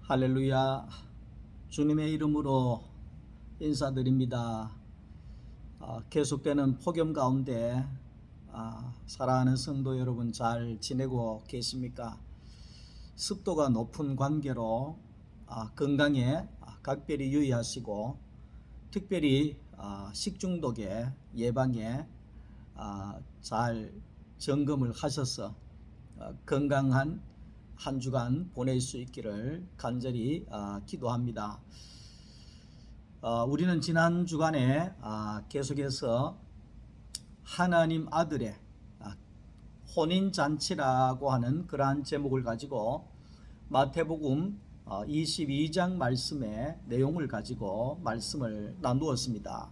할렐루야. 주님의 이름으로 인사드립니다. 계속되는 폭염 가운데 사랑하는 성도 여러분 잘 지내고 계십니까? 습도가 높은 관계로 건강에 각별히 유의하시고 특별히 식중독의 예방에 잘 점검을 하셔서 건강한 한 주간 보낼 수 있기를 간절히 기도합니다. 우리는 지난 주간에 계속해서 하나님 아들의 혼인잔치라고 하는 그러한 제목을 가지고 마태복음 22장 말씀의 내용을 가지고 말씀을 나누었습니다.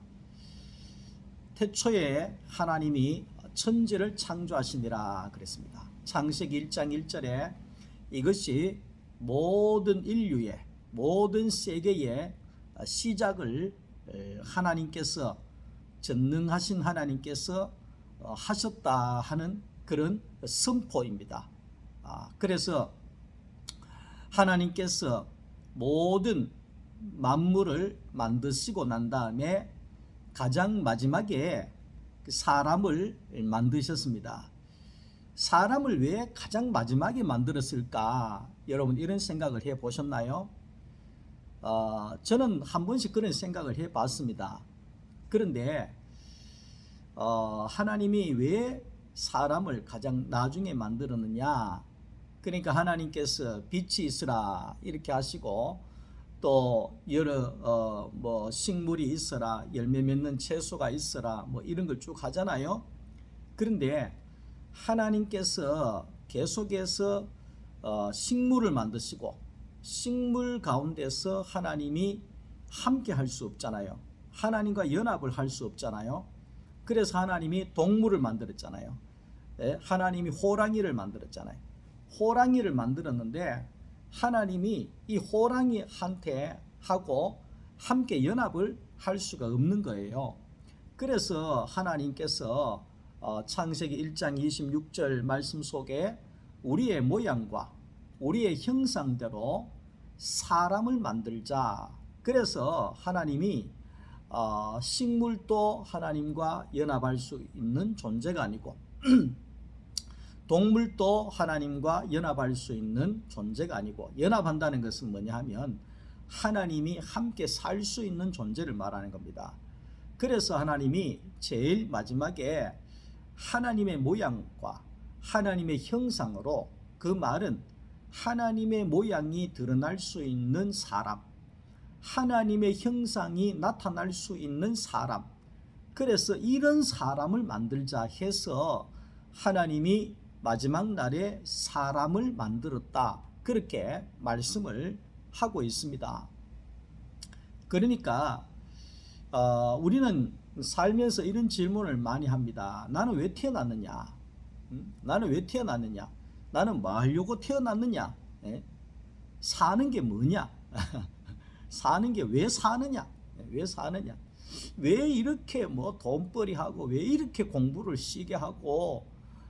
태초에 하나님이 천지를 창조하시니라 그랬습니다. 창세기 1장 1절에 이것이 모든 인류의 모든 세계의 시작을 하나님께서 전능하신 하나님께서 하셨다 하는 그런 선포입니다. 그래서 하나님께서 모든 만물을 만드시고 난 다음에 가장 마지막에 사람을 만드셨습니다. 사람을 왜 가장 마지막에 만들었을까? 여러분 이런 생각을 해 보셨나요? 저는 한 번씩 그런 생각을 해 봤습니다. 그런데 하나님이 왜 사람을 가장 나중에 만들었느냐? 그러니까 하나님께서 빛이 있으라 이렇게 하시고 또 여러 식물이 있어라, 열매 맺는 채소가 있어라, 이런 걸 쭉 하잖아요. 그런데 하나님께서 계속해서 식물을 만드시고 식물 가운데서 하나님이 함께 할 수 없잖아요. 하나님과 연합을 할 수 없잖아요. 그래서 하나님이 동물을 만들었잖아요. 하나님이 호랑이를 만들었잖아요. 호랑이를 만들었는데 하나님이 이 호랑이한테 하고 함께 연합을 할 수가 없는 거예요. 그래서 하나님께서 창세기 1장 26절 말씀 속에 우리의 모양과 우리의 형상대로 사람을 만들자. 그래서 하나님이 식물도 하나님과 연합할 수 있는 존재가 아니고 동물도 하나님과 연합할 수 있는 존재가 아니고, 연합한다는 것은 뭐냐 하면 하나님이 함께 살 수 있는 존재를 말하는 겁니다. 그래서 하나님이 제일 마지막에 하나님의 모양과 하나님의 형상으로, 그 말은 하나님의 모양이 드러날 수 있는 사람, 하나님의 형상이 나타날 수 있는 사람, 그래서 이런 사람을 만들자 해서 하나님이 마지막 날에 사람을 만들었다, 그렇게 말씀을 하고 있습니다. 그러니까 우리는 살면서 이런 질문을 많이 합니다. 나는 왜 태어났느냐? 나는 왜 태어났느냐? 나는 뭐 하려고 태어났느냐? 사는 게 뭐냐? 사는 게 왜 사느냐? 왜 사느냐? 왜 이렇게 돈벌이하고, 왜 이렇게 공부를 시게 하고,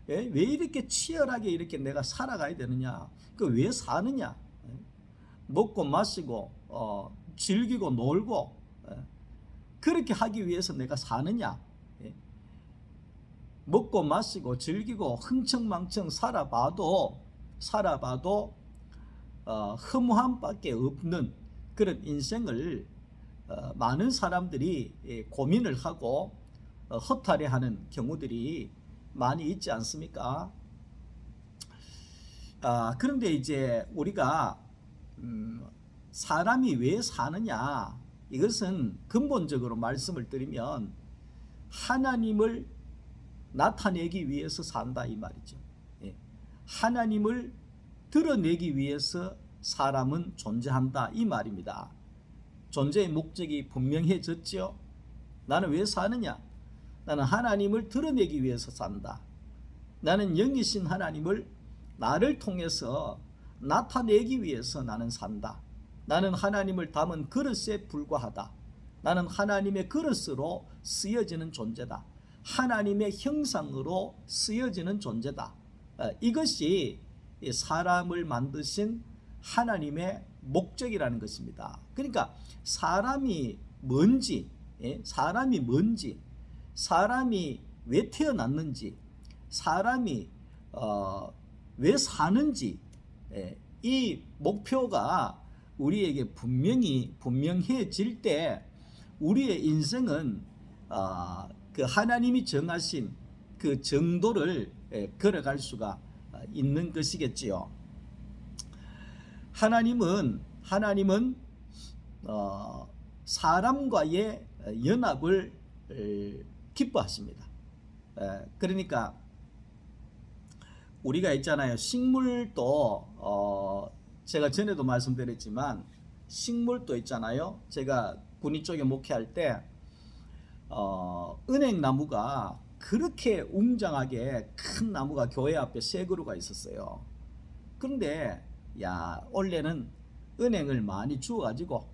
왜 이렇게 치열하게 이렇게 내가 살아가야 되느냐? 왜 사느냐? 먹고 마시고 즐기고 놀고 그렇게 하기 위해서 내가 사느냐? 먹고 마시고 즐기고 흥청망청 살아봐도 허무함밖에 없는 그런 인생을 많은 사람들이 고민을 하고 허탈해하는 경우들이 많이 있지 않습니까? 그런데 이제 우리가 사람이 왜 사느냐, 이것은 근본적으로 말씀을 드리면 하나님을 나타내기 위해서 산다 이 말이죠. 하나님을 드러내기 위해서 사람은 존재한다 이 말입니다. 존재의 목적이 분명해졌죠. 나는 왜 사느냐? 나는 하나님을 드러내기 위해서 산다. 나는 영이신 하나님을 나를 통해서 나타내기 위해서 나는 산다. 나는 하나님을 담은 그릇에 불과하다. 나는 하나님의 그릇으로 쓰여지는 존재다. 하나님의 형상으로 쓰여지는 존재다. 이것이 사람을 만드신 하나님의 목적이라는 것입니다. 그러니까 사람이 뭔지, 사람이 뭔지, 사람이 왜 태어났는지, 사람이 왜 사는지, 이 목표가 우리에게 분명해질 때 우리의 인생은 그 하나님이 정하신 그 정도를 걸어갈 수가 있는 것이겠지요. 하나님은 사람과의 연합을 기뻐하십니다. 그러니까 우리가 있잖아요. 식물도 제가 전에도 말씀드렸지만 식물도 있잖아요. 제가 군위 쪽에 목회할 때 은행나무가 그렇게 웅장하게 큰 나무가 교회 앞에 세 그루가 있었어요. 그런데 원래는 은행을 많이 주어가지고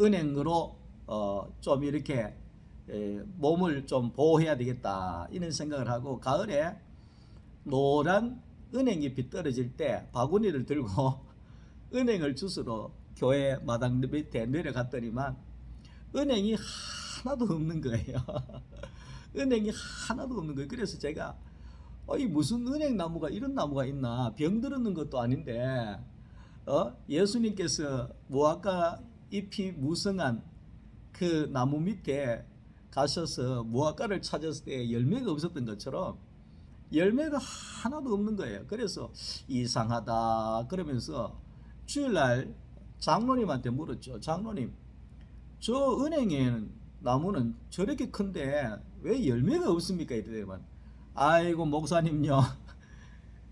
은행으로 좀 이렇게 몸을 좀 보호해야 되겠다 이런 생각을 하고 가을에 노란 은행잎이 떨어질 때 바구니를 들고 은행을 주스러 교회 마당 밑에 내려갔더니만 은행이 하나도 없는 거예요. 은행이 하나도 없는 거예요. 그래서 제가 이 무슨 은행 나무가 이런 나무가 있나, 병 들었는 것도 아닌데 예수님께서 무화과 잎이 무성한 그 나무 밑에 가셔서 무화과를 찾았을 때 열매가 없었던 것처럼 열매가 하나도 없는 거예요. 그래서 이상하다 그러면서 주일날 장로님한테 물었죠. 장로님, 저 은행에 나무는 저렇게 큰데 왜 열매가 없습니까? 이랬더니 아이고 목사님요,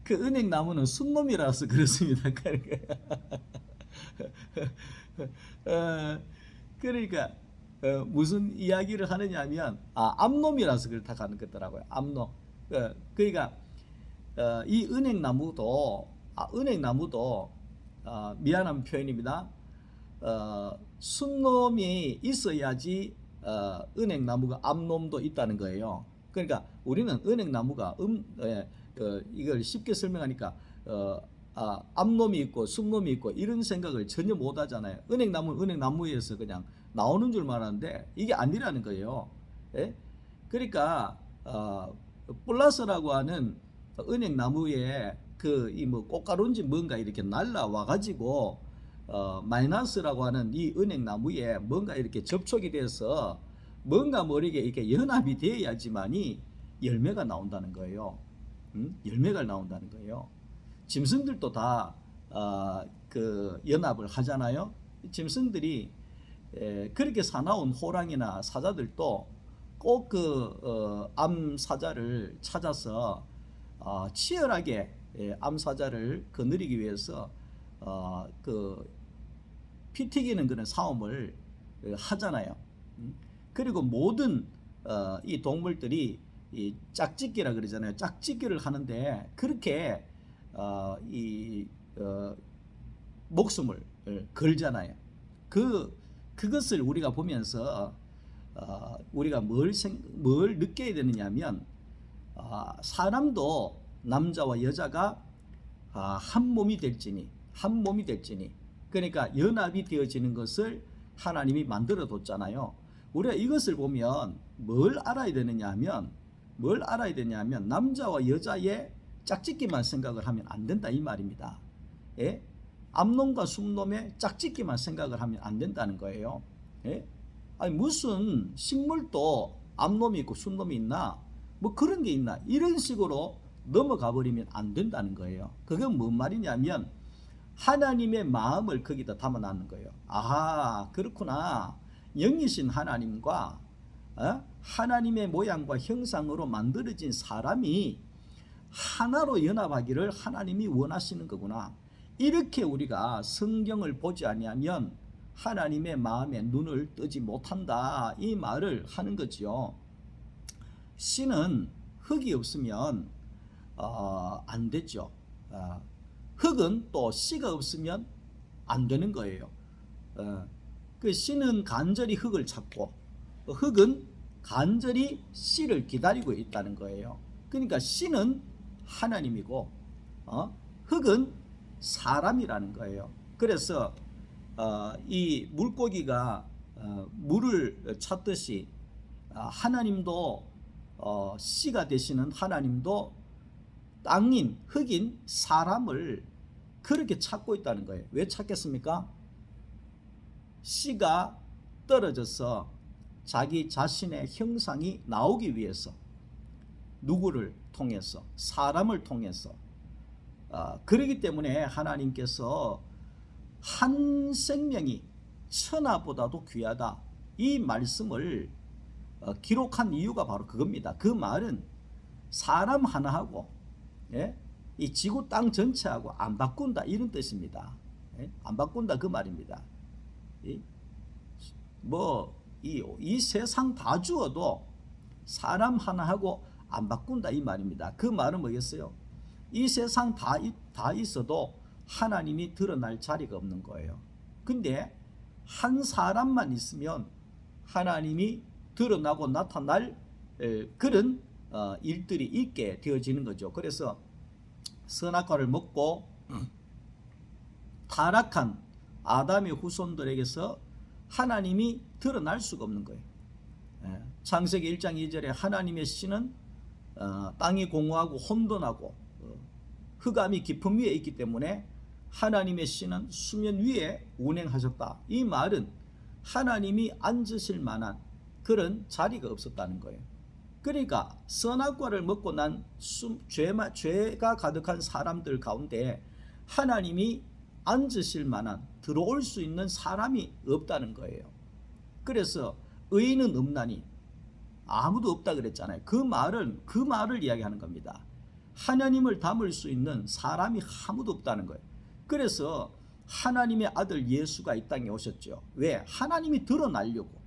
그 은행 나무는 순놈이라서 그렇습니다. 그러니까 무슨 이야기를 하느냐 하면 암놈이라서 그렇다 하는 거더라고요. 암놈. 그러니까 이 은행나무도 미안한 표현입니다. 순놈이 있어야지 은행나무가 암놈도 있다는 거예요. 그러니까 우리는 은행나무가 이걸 쉽게 설명하니까 암놈이 있고 순놈이 있고 이런 생각을 전혀 못 하잖아요. 은행나무는 은행나무에서 그냥 나오는 줄만 아는데 이게 아니라는 거예요. 그러니까 플러스라고 하는 은행나무에 이 꽃가루인지 뭔가 이렇게 날라와 가지고 마이너스라고 하는 이 은행나무에 뭔가 이렇게 접촉이 돼서 뭔가 모르게 이렇게 연합이 되어야지만이 열매가 나온다는 거예요. 열매가 나온다는 거예요. 짐승들도 다 그 연합을 하잖아요. 짐승들이 그렇게 사나운 호랑이나 사자들도 꼭 그 암사자를 찾아서 치열하게 암사자를 거느리기 위해서 그 피 튀기는 그런 싸움을 하잖아요. 그리고 모든 이 동물들이 이 짝짓기라 그러잖아요. 짝짓기를 하는데 그렇게 목숨을 걸잖아요. 그것을 우리가 보면서 우리가 뭘 느껴야 되느냐면 사람도 남자와 여자가 한 몸이 될지니 그러니까 연합이 되어지는 것을 하나님이 만들어 뒀잖아요. 우리가 이것을 보면 뭘 알아야 되느냐 하면 남자와 여자의 짝짓기만 생각을 하면 안 된다 이 말입니다. 암놈과 순놈의 짝짓기만 생각을 하면 안 된다는 거예요. 아니 무슨 식물도 암놈이 있고 순놈이 있나, 뭐 그런 게 있나, 이런 식으로 넘어가 버리면 안 된다는 거예요. 그건 뭔 말이냐면 하나님의 마음을 거기다 담아놨는 거예요. 아하, 그렇구나. 영이신 하나님과 하나님의 모양과 형상으로 만들어진 사람이 하나로 연합하기를 하나님이 원하시는 거구나. 이렇게 우리가 성경을 보지 아니하면 하나님의 마음에 눈을 뜨지 못한다 이 말을 하는 거지요. 씨는 흙이 없으면 안 되죠. 흙은 또 씨가 없으면 안 되는 거예요. 그 씨는 간절히 흙을 찾고 흙은 간절히 씨를 기다리고 있다는 거예요. 그러니까 씨는 하나님이고 흙은 사람이라는 거예요. 그래서 이 물고기가 물을 찾듯이 하나님도 씨가 되시는 하나님도 땅인 흙인 사람을 그렇게 찾고 있다는 거예요. 왜 찾겠습니까? 씨가 떨어져서 자기 자신의 형상이 나오기 위해서 누구를 통해서 사람을 통해서 그렇기 때문에 하나님께서 한 생명이 천하보다도 귀하다 이 말씀을 기록한 이유가 바로 그겁니다. 그 말은 사람 하나하고 이 지구 땅 전체하고 안 바꾼다 이런 뜻입니다. 안 바꾼다 그 말입니다. 이 세상 다 주어도 사람 하나하고 안 바꾼다 이 말입니다. 그 말은 뭐겠어요? 이 세상 다 있어도 하나님이 드러날 자리가 없는 거예요. 근데 한 사람만 있으면 하나님이 드러나고 나타날 그런 일들이 있게 되어지는 거죠. 그래서 선악과를 먹고 타락한 아담의 후손들에게서 하나님이 드러날 수가 없는 거예요. 창세기 1장 2절에 하나님의 씨는 땅이 공허하고 혼돈하고 흑암이 깊음 위에 있기 때문에 하나님의 씨는 수면 위에 운행하셨다. 이 말은 하나님이 앉으실 만한 그런 자리가 없었다는 거예요. 그러니까 선악과를 먹고 난 죄가 가득한 사람들 가운데 하나님이 앉으실 만한 들어올 수 있는 사람이 없다는 거예요. 그래서 의인은 없나니 아무도 없다 그랬잖아요. 그 말을 이야기하는 겁니다. 하나님을 담을 수 있는 사람이 아무도 없다는 거예요. 그래서 하나님의 아들 예수가 이 땅에 오셨죠. 왜? 하나님이 드러나려고,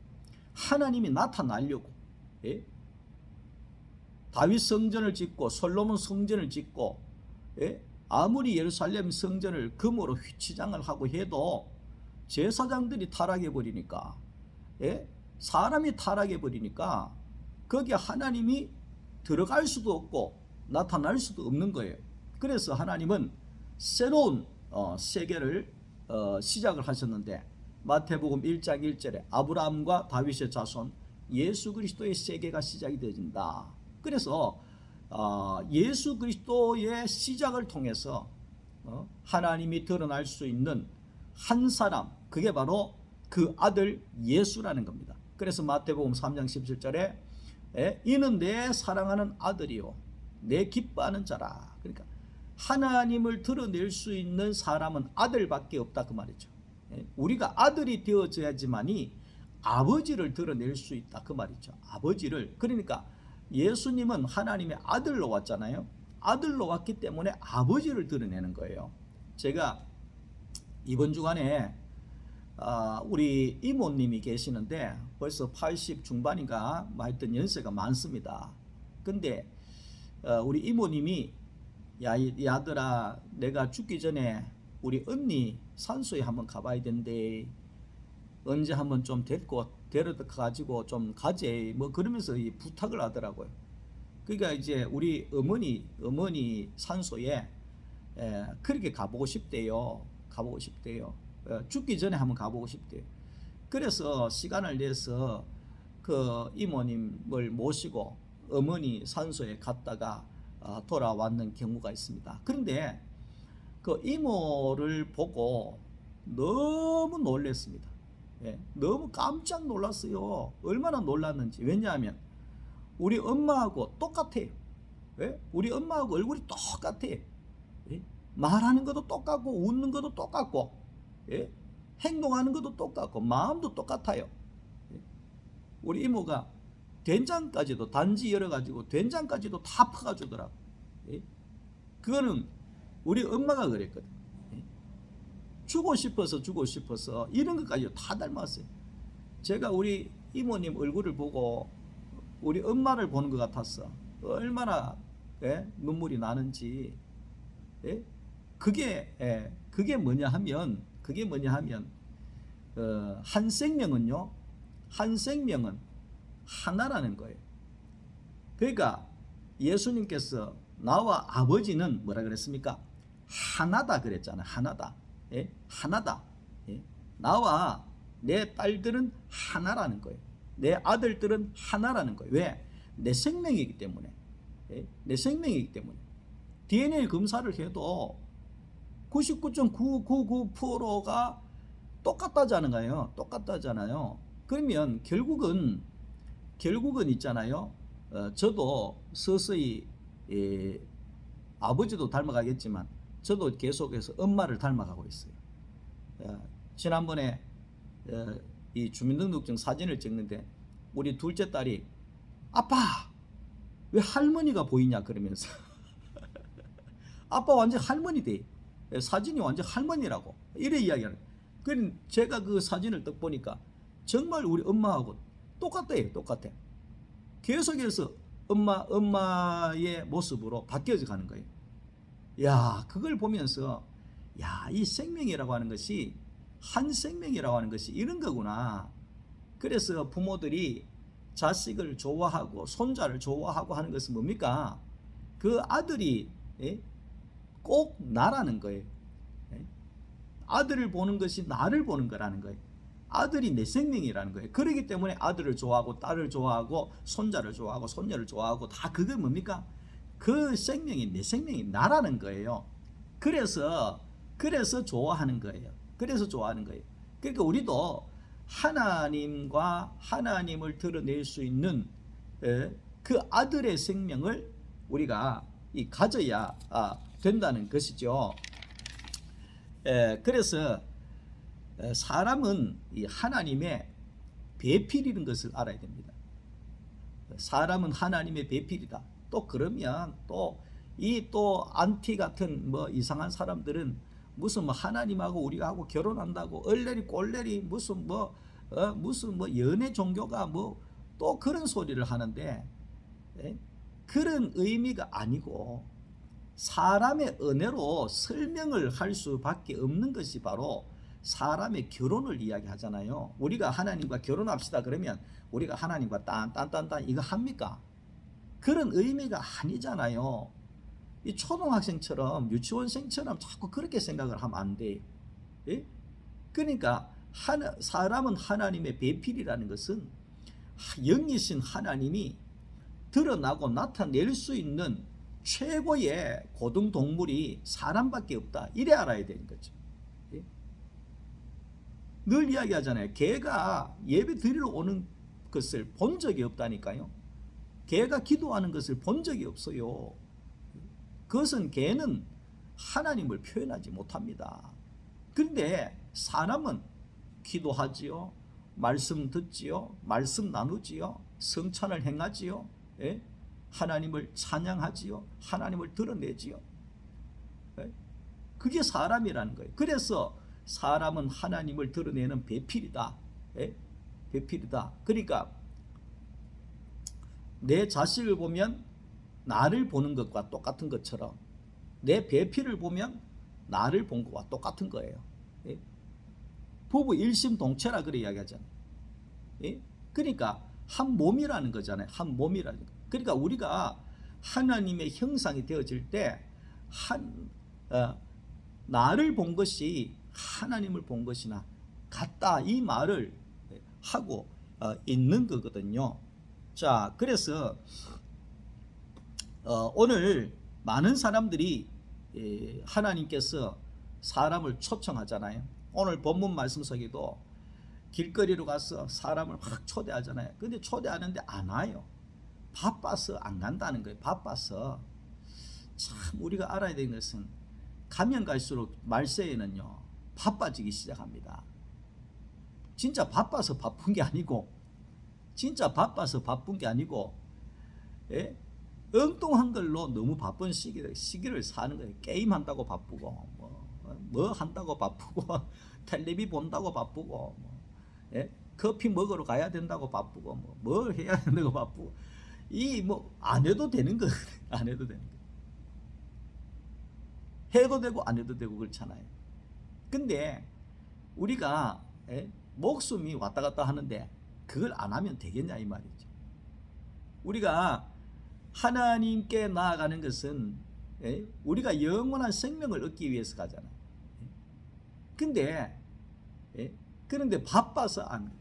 하나님이 나타나려고. 다윗 성전을 짓고 솔로몬 성전을 짓고 아무리 예루살렘 성전을 금으로 휘치장을 하고 해도 제사장들이 타락해 버리니까 사람이 타락해 버리니까 거기에 하나님이 들어갈 수도 없고 나타날 수도 없는 거예요. 그래서 하나님은 새로운 세계를 시작을 하셨는데 마태복음 1장 1절에 아브라함과 다윗의 자손 예수 그리스도의 세계가 시작이 되어진다. 그래서 예수 그리스도의 시작을 통해서 하나님이 드러날 수 있는 한 사람, 그게 바로 그 아들 예수라는 겁니다. 그래서 마태복음 3장 17절에 이는 내 사랑하는 아들이요 내 기뻐하는 자라. 그러니까 하나님을 드러낼 수 있는 사람은 아들밖에 없다 그 말이죠. 우리가 아들이 되어져야지만이 아버지를 드러낼 수 있다 그 말이죠. 아버지를. 그러니까 예수님은 하나님의 아들로 왔잖아요. 아들로 왔기 때문에 아버지를 드러내는 거예요. 제가 이번 주간에 우리 이모님이 계시는데 벌써 80 중반인가 하여튼 연세가 많습니다. 근데 우리 이모님이 이 아들아 내가 죽기 전에 우리 언니 산소에 한번 가봐야 된대. 언제 한번 좀 데려다 가지고 좀 가재 뭐 그러면서 이 부탁을 하더라고요. 그러니까 이제 우리 어머니 산소에 그렇게 가보고 싶대요. 죽기 전에 한번 가보고 싶대요. 그래서 시간을 내서 그 이모님을 모시고 어머니 산소에 갔다가 돌아왔는 경우가 있습니다. 그런데 그 이모를 보고 너무 놀랐습니다. 너무 깜짝 놀랐어요. 얼마나 놀랐는지. 왜냐하면 우리 엄마하고 똑같아요. 우리 엄마하고 얼굴이 똑같아요. 말하는 것도 똑같고 웃는 것도 똑같고 행동하는 것도 똑같고 마음도 똑같아요. 우리 이모가 된장까지도 단지 열어가지고 된장까지도 다 퍼가주더라고. 그거는 우리 엄마가 그랬거든. 주고 싶어서 이런 것까지 다 닮았어요. 제가 우리 이모님 얼굴을 보고 우리 엄마를 보는 것 같았어. 얼마나 눈물이 나는지. 그게 뭐냐 하면 한 생명은 하나라는 거예요. 그러니까 예수님께서 나와 아버지는 뭐라 그랬습니까? 하나다 그랬잖아. 하나다. 예? 하나다. 예? 나와 내 딸들은 하나라는 거예요. 내 아들들은 하나라는 거예요. 왜? 내 생명이기 때문에. 예? 내 생명이기 때문에. DNA 검사를 해도 99.999%가 똑같다자는 거예요. 똑같다잖아요. 그러면 결국은 있잖아요. 저도 서서히 아버지도 닮아가겠지만 저도 계속해서 엄마를 닮아가고 있어요. 지난번에 이 주민등록증 사진을 찍는데 우리 둘째 딸이 아빠 왜 할머니가 보이냐 그러면서 아빠 완전 할머니 돼. 사진이 완전 할머니라고 이래 이야기하는. 그럼 제가 그 사진을 딱 보니까 정말 우리 엄마하고 똑같대요. 똑같아. 계속해서 엄마의 모습으로 바뀌어져 가는 거예요. 야, 그걸 보면서 야, 이 생명이라고 하는 것이 한 생명이라고 하는 것이 이런 거구나. 그래서 부모들이 자식을 좋아하고 손자를 좋아하고 하는 것은 뭡니까? 그 아들이 꼭 나라는 거예요. 아들을 보는 것이 나를 보는 거라는 거예요. 아들이 내 생명이라는 거예요. 그렇기 때문에 아들을 좋아하고 딸을 좋아하고 손자를 좋아하고 손녀를 좋아하고 다 그게 뭡니까? 그 생명이 내 생명이 나라는 거예요. 그래서 좋아하는 거예요. 그래서 좋아하는 거예요. 그러니까 우리도 하나님과 하나님을 드러낼 수 있는 그 아들의 생명을 우리가 가져야 된다는 것이죠. 그래서 사람은 이 하나님의 배필이라는 것을 알아야 됩니다. 사람은 하나님의 배필이다. 또 그러면 또 안티 같은 뭐 이상한 사람들은 무슨 뭐 하나님하고 우리가 하고 결혼한다고 얼레리 꼴레리 무슨 뭐 연애 종교가 뭐 또 그런 소리를 하는데 그런 의미가 아니고 사람의 은혜로 설명을 할 수밖에 없는 것이 바로 사람의 결혼을 이야기하잖아요. 우리가 하나님과 결혼합시다 그러면 우리가 하나님과 딴 이거 합니까? 그런 의미가 아니잖아요. 이 초등학생처럼 유치원생처럼 자꾸 그렇게 생각을 하면 안 돼요. 예? 그러니까 사람은 하나님의 배필이라는 것은 영이신 하나님이 드러나고 나타낼 수 있는 최고의 고등동물이 사람밖에 없다. 이래 알아야 되는 거죠. 예? 늘 이야기하잖아요. 개가 예배 드리러 오는 것을 본 적이 없다니까요. 개가 기도하는 것을 본 적이 없어요. 그것은 개는 하나님을 표현하지 못합니다. 그런데 사람은 기도하지요, 말씀 듣지요, 말씀 나누지요, 성찬을 행하지요, 예? 하나님을 찬양하지요, 하나님을 드러내지요. 예? 그게 사람이라는 거예요. 그래서 사람은 하나님을 드러내는 배필이다. 예? 배필이다. 그러니까 내 자식을 보면 나를 보는 것과 똑같은 것처럼 내 배필을 보면 나를 본 것과 똑같은 거예요. 예? 부부 일심동체라 그래 이야기하잖아요. 예? 그러니까 한 몸이라는 거잖아요. 한 몸이라는 거. 그러니까 우리가 하나님의 형상이 되어질 때 나를 본 것이 하나님을 본 것이나 같다 이 말을 하고 있는 거거든요. 자, 그래서 오늘 많은 사람들이 하나님께서 사람을 초청하잖아요. 오늘 본문 말씀 속에도 길거리로 가서 사람을 확 초대하잖아요. 근데 초대하는데 안 와요. 바빠서 안 간다는 거예요. 바빠서. 참 우리가 알아야 되는 것은 가면 갈수록 말세에는요 바빠지기 시작합니다. 진짜 바빠서 바쁜 게 아니고 예? 엉뚱한 걸로 너무 바쁜 시기를 사는 거예요. 게임한다고 바쁘고 뭐 한다고 바쁘고 텔레비 본다고 바쁘고 예? 커피 먹으러 가야 된다고 바쁘고 뭘 해야 된다고 바쁘고 안 해도 되는 거 안 해도 되는 거 해도 되고 안 해도 되고 그렇잖아요. 근데 우리가 목숨이 왔다 갔다 하는데 그걸 안 하면 되겠냐 이 말이죠. 우리가 하나님께 나아가는 것은 예? 우리가 영원한 생명을 얻기 위해서 가잖아요. 예? 근데 예? 그런데 바빠서 안 돼.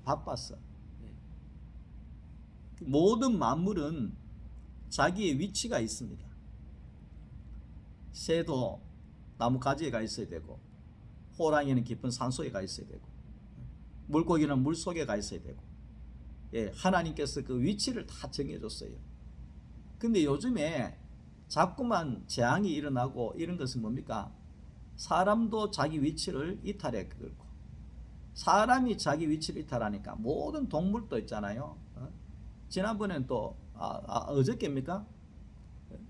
바빠서. 예? 모든 만물은 자기의 위치가 있습니다. 새도 나뭇가지에 가 있어야 되고, 호랑이는 깊은 산속에 가 있어야 되고, 물고기는 물속에 가 있어야 되고, 예, 하나님께서 그 위치를 다 정해줬어요. 근데 요즘에 자꾸만 재앙이 일어나고 이런 것은 뭡니까? 사람도 자기 위치를 이탈해 걸고, 사람이 자기 위치를 이탈하니까 모든 동물도 있잖아요. 지난번엔 또 어저께입니까?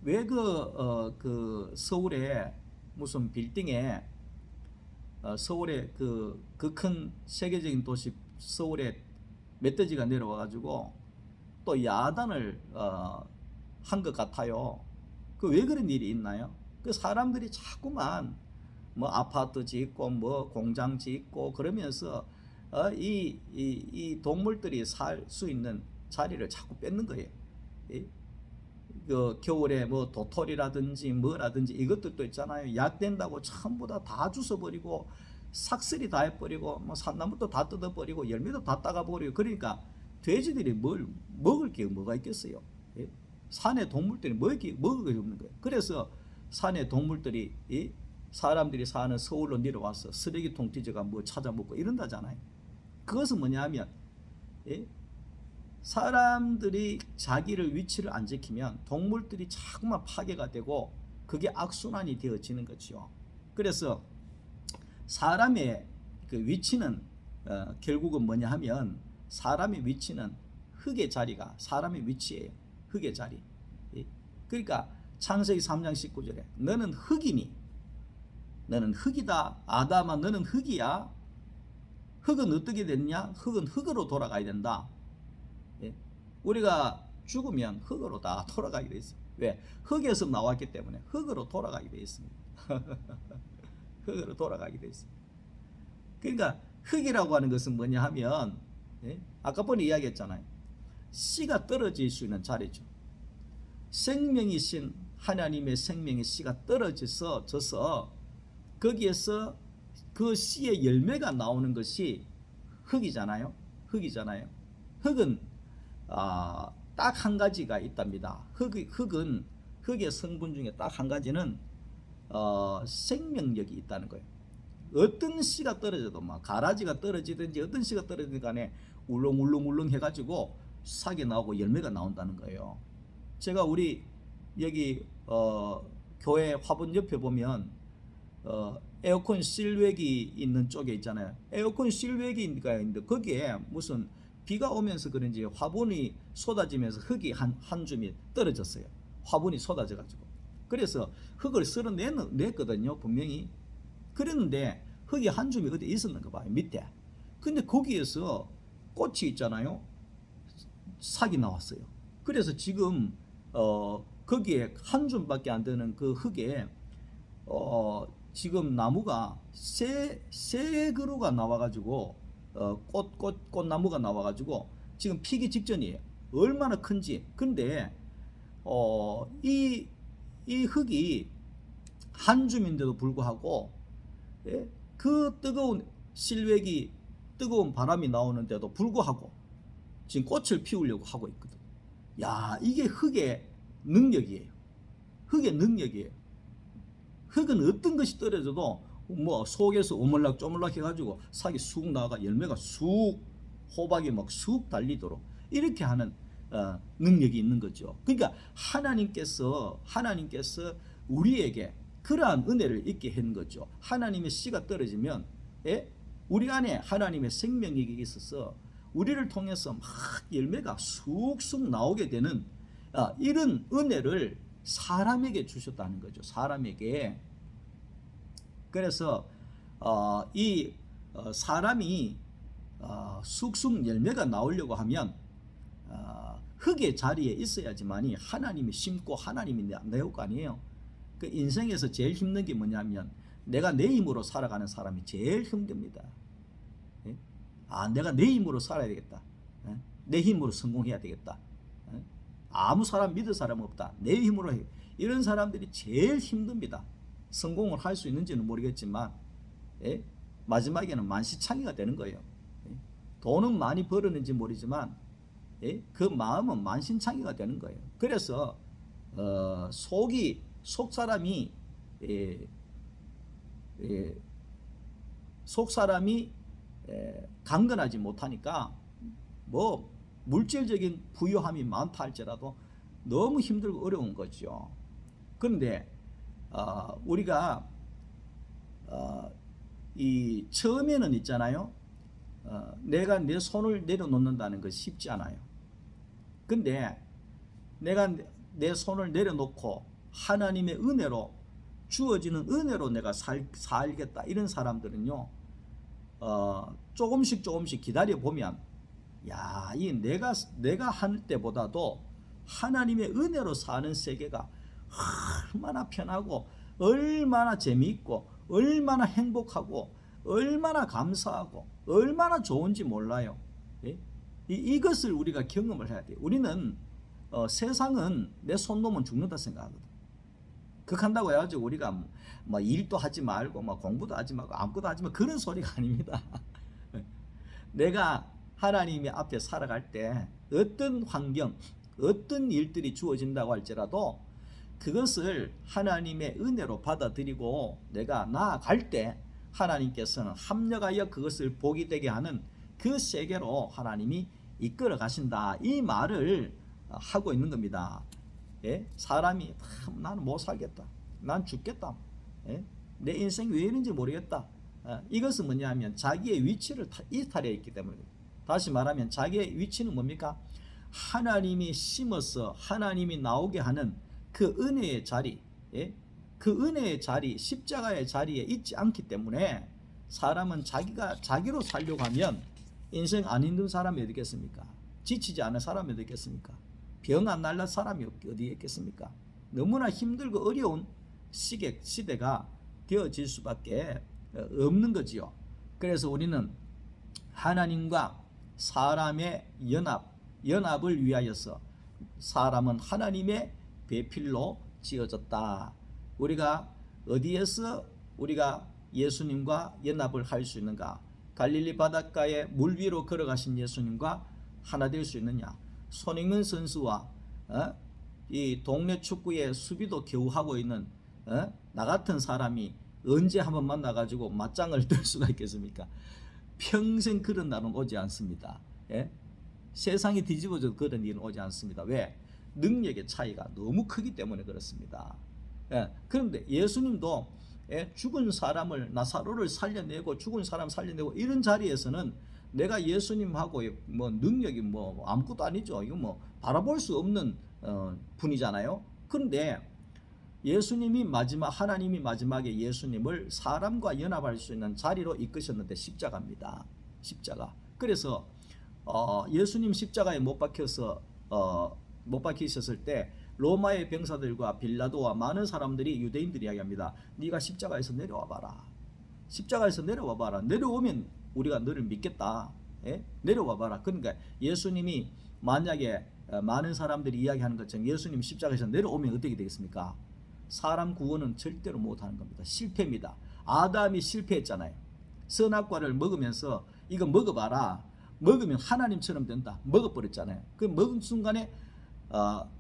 왜 그 서울에 무슨 빌딩에 서울에 그 큰 세계적인 도시 서울에 멧돼지가 내려와 가지고 또 야단을 한 것 같아요. 그 왜 그런 일이 있나요? 그 사람들이 자꾸만 뭐 아파트 짓고 뭐 공장 짓고 그러면서 이 동물들이 살 수 있는 자리를 자꾸 뺏는 거예요. 그 겨울에 뭐 도토리라든지 뭐라든지 이것들도 있잖아요. 약 된다고 전부 다 주워버리고 삭슬이 다 해버리고 뭐 산나무도 다 뜯어버리고 열매도 다 따가버리고 그러니까 돼지들이 뭘 먹을 게 뭐가 있겠어요. 예? 산의 동물들이 먹을 게 없는 거예요. 그래서 산의 동물들이 사람들이 사는 서울로 내려와서 쓰레기통 뒤져가 뭐 찾아먹고 이런다잖아요. 그것은 뭐냐 하면 예? 사람들이 자기를 위치를 안 지키면 동물들이 자꾸만 파괴가 되고 그게 악순환이 되어지는 거죠. 그래서 사람의 그 위치는 결국은 뭐냐 하면 사람의 위치는 흙의 자리가 사람의 위치예요. 흙의 자리. 그러니까 창세기 3장 19절에 너는 흙이니 너는 흙이다. 아담아 너는 흙이야. 흙은 어떻게 됐냐? 흙은 흙으로 돌아가야 된다. 우리가 죽으면 흙으로 다 돌아가게 돼 있어요. 왜? 흙에서 나왔기 때문에 흙으로 돌아가게 돼 있습니다. 흙으로 돌아가게 돼 있습니다. 그러니까 흙이라고 하는 것은 뭐냐 하면 아까 전에 이야기했잖아요. 씨가 떨어질 수 있는 자리죠. 생명이신 하나님의 생명의 씨가 떨어져서 거기에서 그 씨의 열매가 나오는 것이 흙이잖아요. 흙이잖아요. 흙은 딱 한 가지가 있답니다. 흙은 흙의 성분 중에 딱 한 가지는 생명력이 있다는 거예요. 어떤 씨가 떨어져도 막 가라지가 떨어지든지 어떤 씨가 떨어지든 간에 울렁울렁 해가지고 싹이 나오고 열매가 나온다는 거예요. 제가 우리 여기 교회 화분 옆에 보면 에어컨 실외기 있는 쪽에 있잖아요. 에어컨 실외기가 있는데 거기에 무슨 비가 오면서 그런지 화분이 쏟아지면서 흙이 한 줌이 떨어졌어요. 화분이 쏟아져가지고. 그래서 흙을 쓸어냈거든요. 분명히. 그랬는데 흙이 한 줌이 어디 있었는가 봐요. 밑에. 근데 거기에서 꽃이 있잖아요. 싹이 나왔어요. 그래서 지금 거기에 한 줌밖에 안 되는 그 흙에 지금 나무가 새 그루가 나와가지고 꽃나무가 나와가지고 지금 피기 직전이에요. 얼마나 큰지. 근데 이 흙이 한 줌인데도 불구하고 그 뜨거운 실외기 뜨거운 바람이 나오는데도 불구하고 지금 꽃을 피우려고 하고 있거든. 야, 이게 흙의 능력이에요. 흙의 능력이에요. 흙은 어떤 것이 떨어져도 뭐 속에서 오물락조물락 해가지고 싹이 쑥 나가 열매가 쑥 호박이 막 쑥 달리도록 이렇게 하는 능력이 있는 거죠. 그러니까 하나님께서 우리에게 그러한 은혜를 있게 한 거죠. 하나님의 씨가 떨어지면 우리 안에 하나님의 생명력이 있어서 우리를 통해서 막 열매가 쑥쑥 나오게 되는 이런 은혜를 사람에게 주셨다는 거죠. 사람에게. 그래서 사람이 쑥쑥 열매가 나오려고 하면 흙의 자리에 있어야지만이 하나님이 심고 하나님이 내올 거 아니에요. 그 인생에서 제일 힘든 게 뭐냐면 내가 내 힘으로 살아가는 사람이 제일 힘듭니다. 내가 내 힘으로 살아야 되겠다. 내 힘으로 성공해야 되겠다. 아무 사람 믿을 사람 없다. 내 힘으로 해. 이런 사람들이 제일 힘듭니다. 성공을 할 수 있는지는 모르겠지만 마지막에는 만시창이가 되는 거예요. 돈은 많이 벌었는지 모르지만 그 마음은 만신창이가 되는 거예요. 그래서 속 사람이 강건하지 못하니까 뭐 물질적인 부유함이 많다 할지라도 너무 힘들고 어려운 거죠. 그런데 우리가 이 처음에는 있잖아요. 내가 내 손을 내려놓는다는 것이 쉽지 않아요. 근데 내가 내 손을 내려놓고 하나님의 은혜로 주어지는 은혜로 내가 살겠다 이런 사람들은요, 조금씩 기다려 보면 이 내가 할 때보다도 하나님의 은혜로 사는 세계가 얼마나 편하고 얼마나 재미있고 얼마나 행복하고 얼마나 감사하고 얼마나 좋은지 몰라요. 이것을 우리가 경험을 해야 돼요. 우리는 세상은 내 손 놓으면 죽는다 생각하거든. 극한다고 해가지고 우리가 뭐 일도 하지 말고 뭐 공부도 하지 말고 아무것도 하지 말고 그런 소리가 아닙니다. 내가 하나님의 앞에 살아갈 때 어떤 환경, 어떤 일들이 주어진다고 할지라도 그것을 하나님의 은혜로 받아들이고 내가 나아갈 때 하나님께서는 합력하여 그것을 복이 되게 하는 그 세계로 하나님이 이끌어 가신다. 이 말을 하고 있는 겁니다. 사람이 나는 못 살겠다. 난 죽겠다. 내 인생이 왜 이런지 모르겠다. 이것은 뭐냐면 자기의 위치를 이탈해 있기 때문입니다. 다시 말하면 자기의 위치는 뭡니까? 하나님이 심어서 하나님이 나오게 하는 그 은혜의 자리, 그 은혜의 자리, 십자가의 자리에 있지 않기 때문에 사람은 자기로 살려고 하면 인생 안 힘든 사람이 어디 있겠습니까? 지치지 않은 사람이 어디 있겠습니까? 병 안 날린 사람이 어디 있겠습니까? 너무나 힘들고 어려운 시대가 되어질 수밖에 없는 거지요. 그래서 우리는 하나님과 사람의 연합을 위하여서 사람은 하나님의 배필로 지어졌다. 우리가 어디에서 우리가 예수님과 연합을 할 수 있는가? 갈릴리 바닷가에 물 위로 걸어가신 예수님과 하나 될 수 있느냐? 손흥민 선수와 이 동네 축구의 수비도 겨우 하고 있는 나 같은 사람이 언제 한번 만나가지고 맞짱을 뜰 수가 있겠습니까? 평생 그런 날은 오지 않습니다. 세상이 뒤집어져도 그런 일은 오지 않습니다. 왜? 능력의 차이가 너무 크기 때문에 그렇습니다. 그런데 예수님도 죽은 사람을 나사로를 살려내고 죽은 사람 살려내고 이런 자리에서는 내가 예수님하고 뭐 능력이 뭐 아무것도 아니죠. 이거 뭐 바라볼 수 없는 분이잖아요. 그런데 하나님이 마지막에 예수님을 사람과 연합할 수 있는 자리로 이끄셨는데 십자가입니다. 십자가. 그래서 예수님 십자가에 못 박히셨을 때 로마의 병사들과 빌라도와 많은 사람들이 유대인들이 이야기합니다. 네가 십자가에서 내려와 봐라. 십자가에서 내려와 봐라. 내려오면 우리가 너를 믿겠다. 내려와 봐라. 그러니까 예수님이 만약에 많은 사람들이 이야기하는 것처럼 예수님 십자가에서 내려오면 어떻게 되겠습니까? 사람 구원은 절대로 못하는 겁니다. 실패입니다. 아담이 실패했잖아요. 선악과를 먹으면서 이거 먹어봐라. 먹으면 하나님처럼 된다. 먹어버렸잖아요. 그 먹은 순간에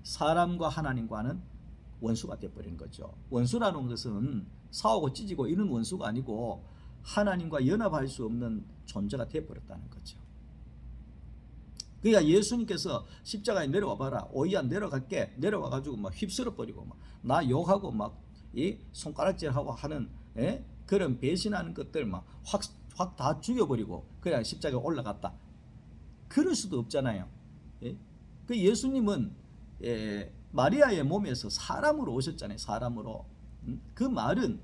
사람과 하나님과는 원수가 되어버린 거죠. 원수라는 것은 싸우고 찢고 이런 원수가 아니고 하나님과 연합할 수 없는 존재가 되어버렸다는 거죠. 그러니까 예수님께서 십자가에 내려와 봐라. 오이야 내려갈게. 내려와가지고 막 휩쓸어 버리고 나 욕하고 막 이 손가락질하고 하는 그런 배신하는 것들 막 확 다 죽여버리고 그냥 십자가에 올라갔다. 그럴 수도 없잖아요. 그 예수님은 마리아의 몸에서 사람으로 오셨잖아요. 사람으로. 그 말은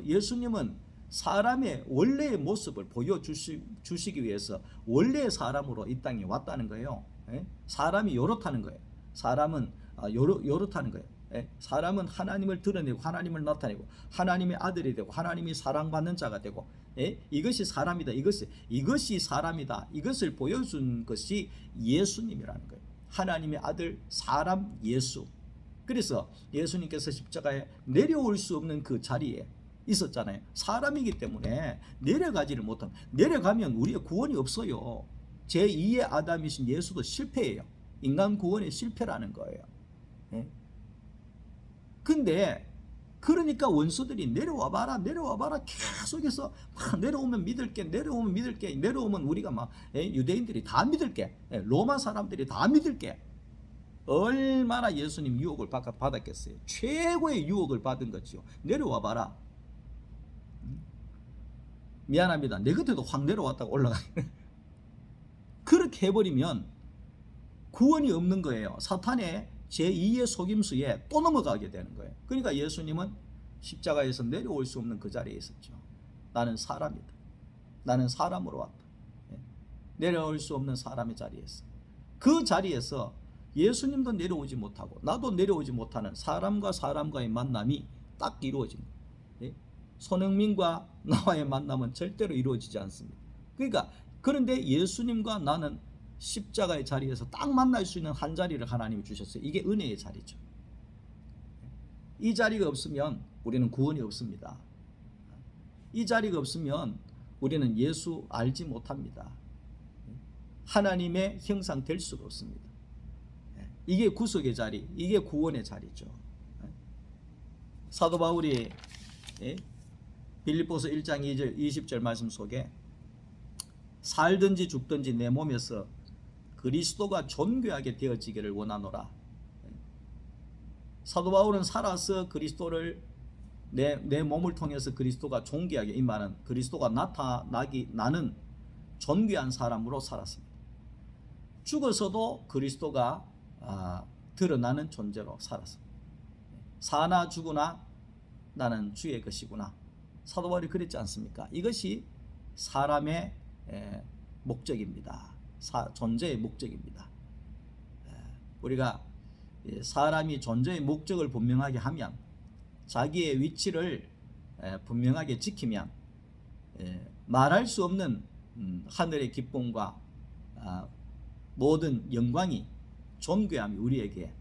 예수님은 사람의 원래의 모습을 보여주시기 위해서 원래의 사람으로 이 땅에 왔다는 거예요. 사람이 요렇다는 거예요. 사람은 요렇다는 거예요. 사람은 하나님을 드러내고 하나님을 나타내고 하나님의 아들이 되고 하나님이 사랑받는 자가 되고 이것이 사람이다. 이것이 사람이다. 이것을 보여준 것이 예수님이라는 거예요. 하나님의 아들 사람 예수. 그래서 예수님께서 십자가에 내려올 수 없는 그 자리에 있었잖아요. 사람이기 때문에 내려가지를 못합니다. 내려가면 우리의 구원이 없어요. 제2의 아담이신 예수도 실패예요. 인간 구원의 실패라는 거예요. 예? 근데 그러니까 원수들이 내려와 봐라 계속해서 막 내려오면 믿을게, 내려오면 우리가 막 유대인들이 다 믿을게, 로마 사람들이 다 믿을게. 얼마나 예수님 유혹을 받았겠어요. 최고의 유혹을 받은 거지요. 내려와 봐라. 미안합니다. 내 곁에도 확 내려왔다가 올라가. 그렇게 해버리면 구원이 없는 거예요. 사탄의 제2의 속임수에 또 넘어가게 되는 거예요. 그러니까 예수님은 십자가에서 내려올 수 없는 그 자리에 있었죠. 나는 사람이다. 나는 사람으로 왔다. 내려올 수 없는 사람의 자리에서. 그 자리에서 예수님도 내려오지 못하고 나도 내려오지 못하는 사람과 사람과의 만남이 딱 이루어진 거예요. 손흥민과 나와의 만남은 절대로 이루어지지 않습니다. 그러니까 그런데 예수님과 나는 십자가의 자리에서 딱 만날 수 있는 한 자리를 하나님이 주셨어요. 이게 은혜의 자리죠. 이 자리가 없으면 우리는 구원이 없습니다. 이 자리가 없으면 우리는 예수 알지 못합니다. 하나님의 형상 될 수가 없습니다. 이게 구속의 자리, 이게 구원의 자리죠. 사도 바울이 빌립보서 1장 2절 20절 말씀 속에 살든지 죽든지 내 몸에서 그리스도가 존귀하게 되어지기를 원하노라. 사도 바울은 살아서 그리스도를 내 몸을 통해서 그리스도가 존귀하게, 이 말은 그리스도가 나는 존귀한 사람으로 살았습니다. 죽어서도 그리스도가 드러나는 존재로 살았습니다. 사나 죽으나 나는 주의 것이구나. 사도 바울이 그랬지 않습니까? 이것이 사람의 목적입니다. 존재의 목적입니다. 우리가 사람이 존재의 목적을 분명하게 하면, 자기의 위치를 분명하게 지키면 말할 수 없는 하늘의 기쁨과 모든 영광이, 존귀함이 우리에게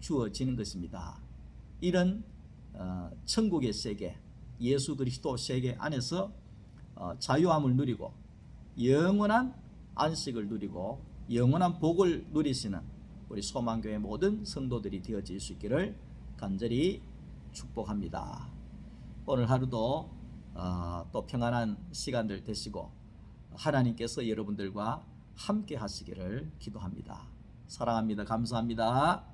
주어지는 것입니다. 이런 천국의 세계, 예수 그리스도 세계 안에서 자유함을 누리고 영원한 안식을 누리고 영원한 복을 누리시는 우리 소망교회 모든 성도들이 되어질 수 있기를 간절히 축복합니다. 오늘 하루도 또 평안한 시간들 되시고 하나님께서 여러분들과 함께 하시기를 기도합니다. 사랑합니다. 감사합니다.